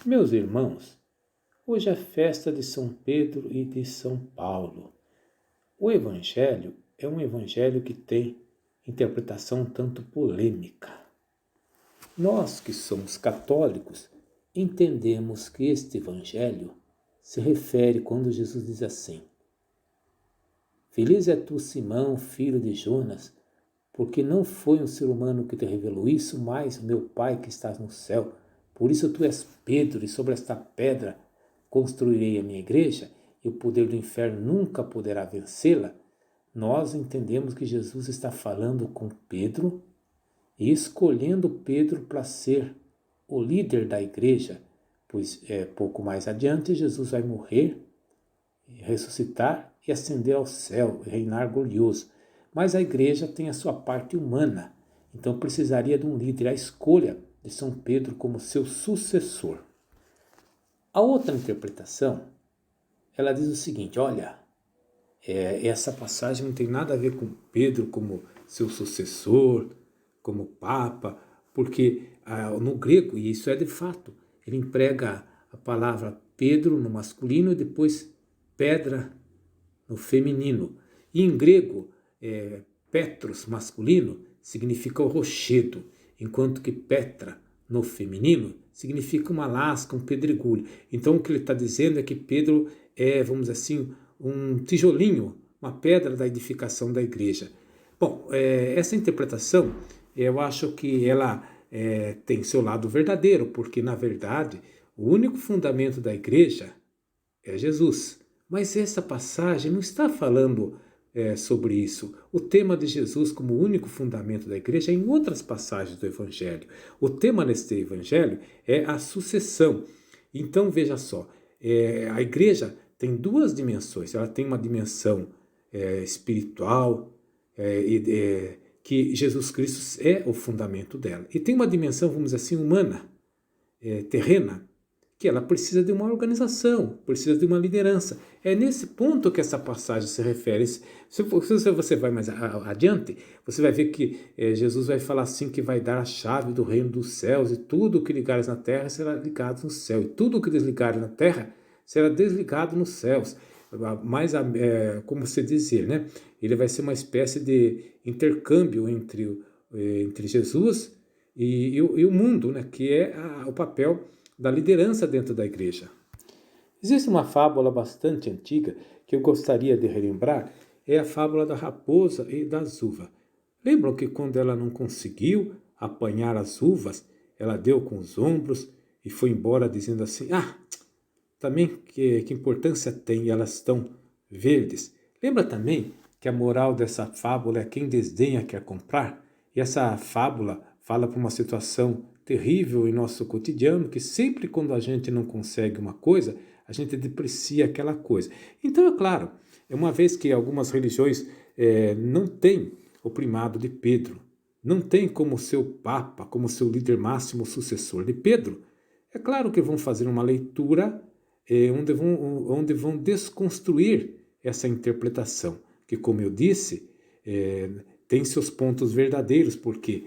Meus irmãos, hoje é a festa de São Pedro e de São Paulo. O Evangelho é um evangelho que tem interpretação um tanto polêmica. Nós que somos católicos entendemos que este evangelho se refere quando Jesus diz assim: Feliz é tu, Simão, filho de Jonas, porque não foi um ser humano que te revelou isso, mas o meu Pai que está no céu. Por isso tu és Pedro, e sobre esta pedra construirei a minha igreja, e o poder do inferno nunca poderá vencê-la. Nós entendemos que Jesus está falando com Pedro e escolhendo Pedro para ser o líder da igreja, pois pouco mais adiante Jesus vai morrer, ressuscitar e ascender ao céu e reinar glorioso. Mas a igreja tem a sua parte humana, então precisaria de um líder, a escolha de São Pedro como seu sucessor. A outra interpretação, ela diz o seguinte: olha, essa passagem não tem nada a ver com Pedro como seu sucessor, como papa, porque no grego, e isso é de fato, ele emprega a palavra Pedro no masculino e depois pedra no feminino. E em grego, Petros masculino significa o rochedo, enquanto que Petra no feminino significa uma lasca, um pedregulho. Então o que ele está dizendo é que Pedro é, vamos dizer assim, um tijolinho, uma pedra da edificação da igreja. Bom, essa interpretação, eu acho que ela tem seu lado verdadeiro, porque na verdade o único fundamento da igreja é Jesus. Mas essa passagem não está falando sobre isso. O tema de Jesus como único fundamento da igreja é em outras passagens do Evangelho. O tema neste Evangelho é a sucessão. Então veja só, a igreja tem duas dimensões. Ela tem uma dimensão espiritual, que Jesus Cristo é o fundamento dela. E tem uma dimensão, vamos dizer assim, humana, terrena, que ela precisa de uma organização, precisa de uma liderança. É nesse ponto que essa passagem se refere. Se você vai mais adiante, você vai ver que Jesus vai falar assim, que vai dar a chave do reino dos céus, e tudo o que ligares na terra será ligado no céu, e tudo o que desligares na terra será desligado nos céus. Mas, como se dizer, né? Ele vai ser uma espécie de intercâmbio entre Jesus e o mundo, né? Que é o papel da liderança dentro da igreja. Existe uma fábula bastante antiga que eu gostaria de relembrar, é a fábula da raposa e das uvas. Lembram que quando ela não conseguiu apanhar as uvas, ela deu com os ombros e foi embora dizendo assim: também que importância tem, elas estão verdes. Lembra também que a moral dessa fábula é quem desdenha quer comprar? E essa fábula fala para uma situação terrível em nosso cotidiano, que sempre quando a gente não consegue uma coisa, a gente deprecia aquela coisa. Então, é claro, uma vez que algumas religiões não têm o primado de Pedro, não tem como seu papa, como seu líder máximo sucessor de Pedro, é claro que vão fazer uma leitura onde vão desconstruir essa interpretação, que, como eu disse, tem seus pontos verdadeiros, porque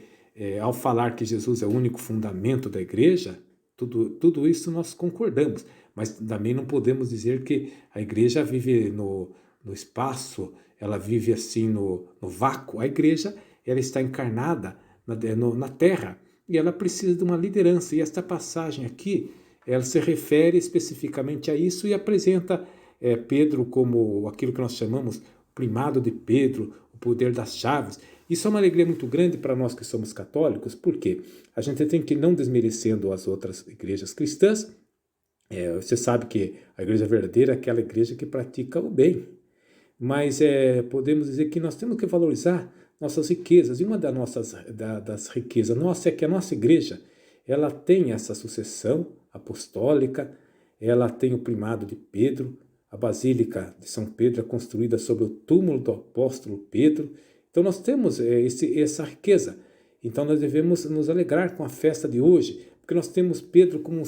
ao falar que Jesus é o único fundamento da igreja, tudo isso nós concordamos, mas também não podemos dizer que a igreja vive no espaço, ela vive assim no vácuo. A igreja, ela está encarnada na terra e ela precisa de uma liderança, e esta passagem aqui, ela se refere especificamente a isso e apresenta Pedro como aquilo que nós chamamos primado de Pedro, o poder das chaves. Isso é uma alegria muito grande para nós que somos católicos, porque a gente tem que, não desmerecendo as outras igrejas cristãs, você sabe que a igreja verdadeira é aquela igreja que pratica o bem, mas podemos dizer que nós temos que valorizar nossas riquezas, e uma das riquezas nossas é que a nossa igreja, ela tem essa sucessão apostólica, ela tem o primado de Pedro, a Basílica de São Pedro é construída sobre o túmulo do apóstolo Pedro. Então nós temos essa riqueza. Então nós devemos nos alegrar com a festa de hoje, porque nós temos Pedro como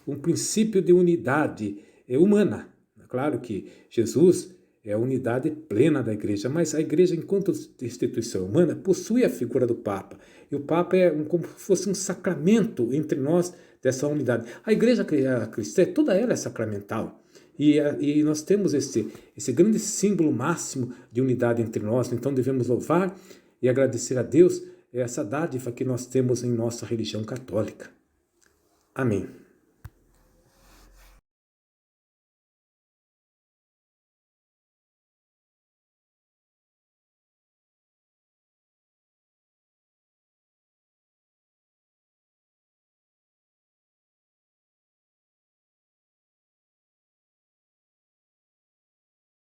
um princípio de unidade humana. Claro que Jesus é a unidade plena da igreja, mas a igreja, enquanto instituição humana, possui a figura do Papa, e o Papa é como se fosse um sacramento entre nós dessa unidade. A igreja cristã, toda ela é sacramental, e nós temos esse grande símbolo máximo de unidade entre nós, então devemos louvar e agradecer a Deus essa dádiva que nós temos em nossa religião católica. Amém.